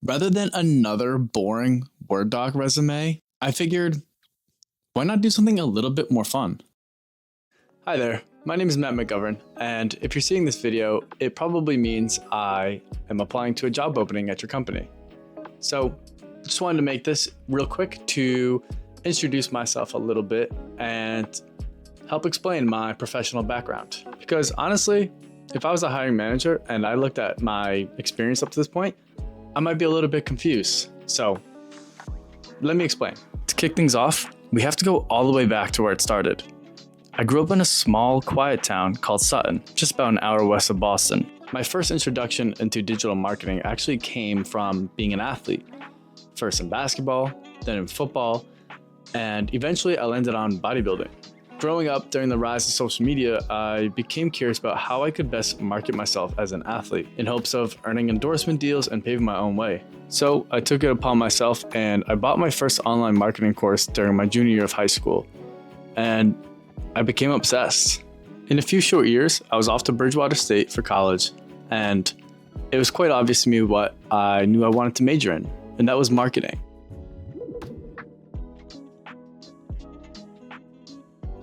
Rather than another boring Word doc resume, I figured, why not do something a little bit more fun? Hi there, my name is Matt McGovern, and if you're seeing this video, it probably means I am applying to a job opening at your company. So, just wanted to make this real quick to introduce myself a little bit and help explain my professional background. Because honestly, if I was a hiring manager and I looked at my experience up to this point, I might be a little bit confused. So let me explain. To kick things off, we have to go all the way back to where it started. I grew up in a small, quiet town called Sutton, just about an hour west of Boston. My first introduction into digital marketing actually came from being an athlete. First in basketball, then in football, and eventually I landed on bodybuilding. Growing up during the rise of social media, I became curious about how I could best market myself as an athlete in hopes of earning endorsement deals and paving my own way. So I took it upon myself and I bought my first online marketing course during my junior year of high school. And I became obsessed. In a few short years, I was off to Bridgewater State for college, and it was quite obvious to me what I knew I wanted to major in, and that was marketing.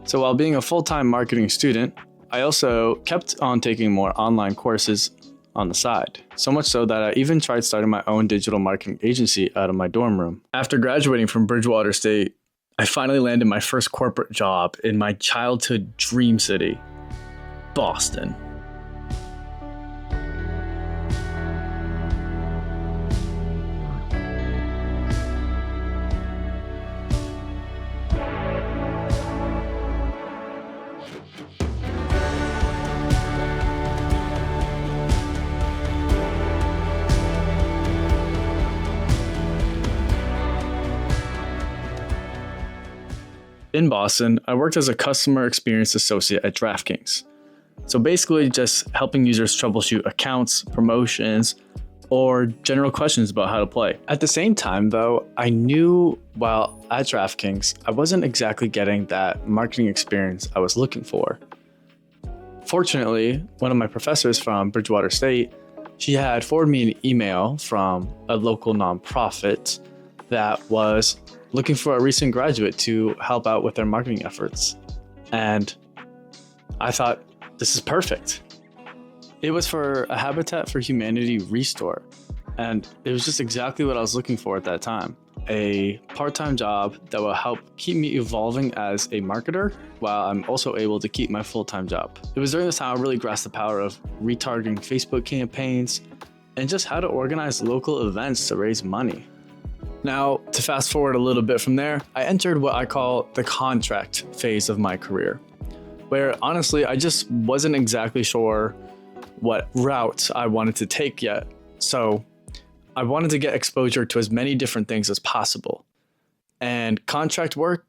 So while being a full-time marketing student, I also kept on taking more online courses on the side. So much so that I even tried starting my own digital marketing agency out of my dorm room. After graduating from Bridgewater State, I finally landed my first corporate job in my childhood dream city, Boston. In Boston, I worked as a customer experience associate at DraftKings. So basically just helping users troubleshoot accounts, promotions, or general questions about how to play. At the same time though, I knew while at DraftKings, I wasn't exactly getting that marketing experience I was looking for. Fortunately, one of my professors from Bridgewater State, she had forwarded me an email from a local nonprofit that was looking for a recent graduate to help out with their marketing efforts. And I thought, this is perfect. It was for a Habitat for Humanity restore. And it was just exactly what I was looking for at that time. A part-time job that will help keep me evolving as a marketer while I'm also able to keep my full-time job. It was during this time I really grasped the power of retargeting Facebook campaigns and just how to organize local events to raise money. Now, to fast forward a little bit from there, I entered what I call the contract phase of my career, where honestly, I just wasn't exactly sure what route I wanted to take yet. So I wanted to get exposure to as many different things as possible. And contract work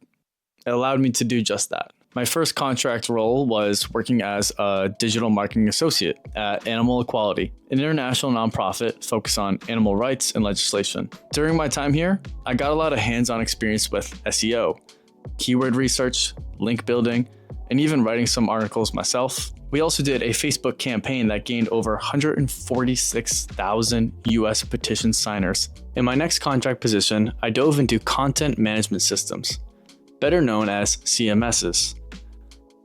allowed me to do just that. My first contract role was working as a digital marketing associate at Animal Equality, an international nonprofit focused on animal rights and legislation. During my time here, I got a lot of hands-on experience with SEO, keyword research, link building, and even writing some articles myself. We also did a Facebook campaign that gained over 146,000 US petition signers. In my next contract position, I dove into content management systems, better known as CMSs.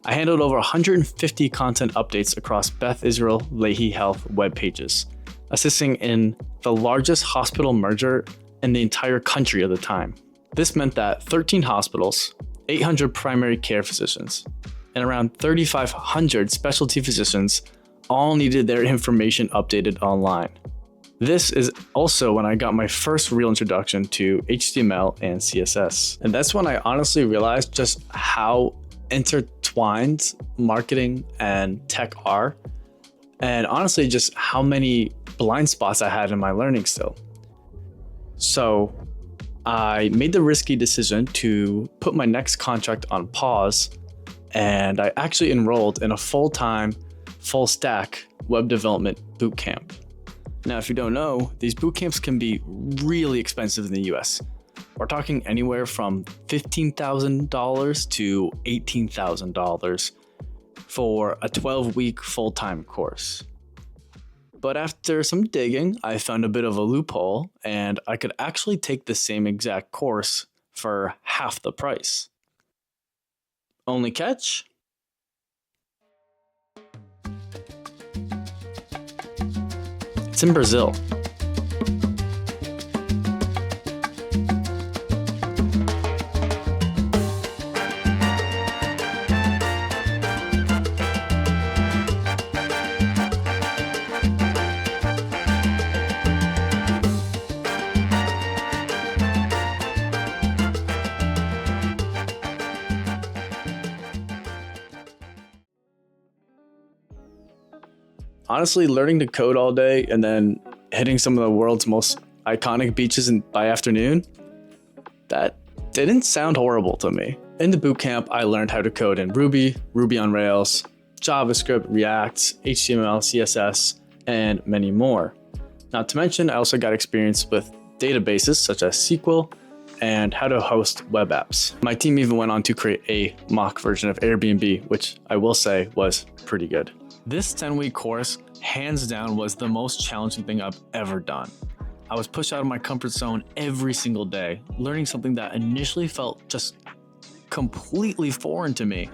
I handled over 150 content updates across Beth Israel Lahey Health web pages, assisting in the largest hospital merger in the entire country at the time. This meant that 13 hospitals, 800 primary care physicians, and around 3,500 specialty physicians all needed their information updated online. This is also when I got my first real introduction to HTML and CSS. And that's when I honestly realized just how intertwined marketing and tech are, and honestly just how many blind spots I had in my learning still. So I made the risky decision to put my next contract on pause, and I actually enrolled in a full-time, full-stack web development bootcamp. Now, if you don't know, these bootcamps can be really expensive in the US. We're talking anywhere from $15,000 to $18,000 for a 12-week full-time course. But after some digging, I found a bit of a loophole, and I could actually take the same exact course for half the price. Only catch? It's in Brazil. Honestly, learning to code all day and then hitting some of the world's most iconic beaches by afternoon, that didn't sound horrible to me. In the bootcamp, I learned how to code in Ruby, Ruby on Rails, JavaScript, React, HTML, CSS, and many more. Not to mention, I also got experience with databases such as SQL and how to host web apps. My team even went on to create a mock version of Airbnb, which I will say was pretty good. This 10-week course, hands down, was the most challenging thing I've ever done. I was pushed out of my comfort zone every single day, learning something that initially felt just completely foreign to me,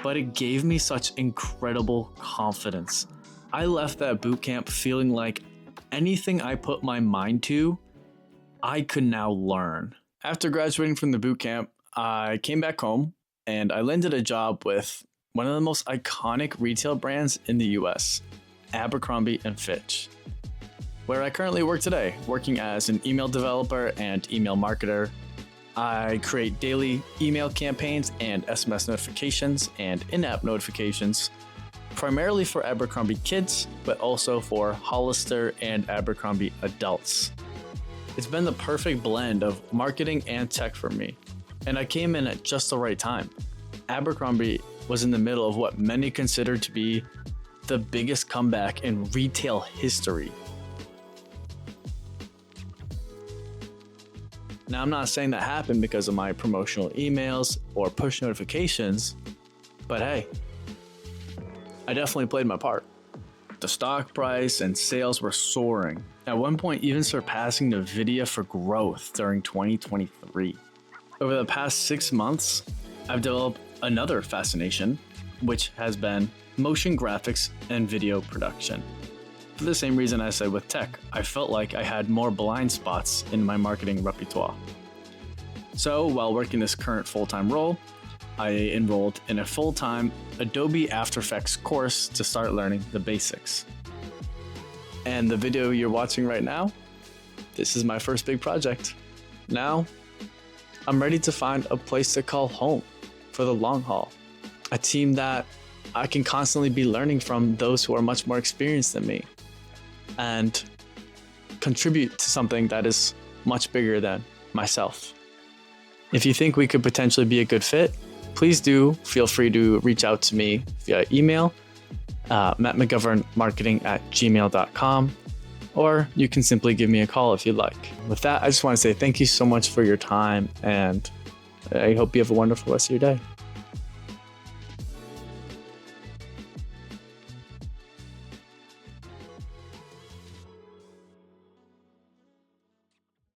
but it gave me such incredible confidence. I left that bootcamp feeling like anything I put my mind to, I could now learn. After graduating from the bootcamp, I came back home and I landed a job with one of the most iconic retail brands in the US, Abercrombie & Fitch, where I currently work today, working as an email developer and email marketer. I create daily email campaigns and SMS notifications and in-app notifications, primarily for Abercrombie kids, but also for Hollister and Abercrombie adults. It's been the perfect blend of marketing and tech for me, and I came in at just the right time. Abercrombie was in the middle of what many consider to be the biggest comeback in retail history. Now, I'm not saying that happened because of my promotional emails or push notifications, but hey, I definitely played my part. The stock price and sales were soaring, at one point even surpassing NVIDIA for growth during 2023. Over the past 6 months, I've developed another fascination, which has been motion graphics and video production. For the same reason I said with tech, I felt like I had more blind spots in my marketing repertoire. So while working this current full-time role, I enrolled in a full-time Adobe After Effects course to start learning the basics. And the video you're watching right now, this is my first big project. Now, I'm ready to find a place to call home for the long haul. A team that I can constantly be learning from those who are much more experienced than me and contribute to something that is much bigger than myself. If you think we could potentially be a good fit, please do feel free to reach out to me via email, mattmcgovernmarketing@gmail.com, or you can simply give me a call if you'd like. With that, I just want to say thank you so much for your time, and I hope you have a wonderful rest of your day.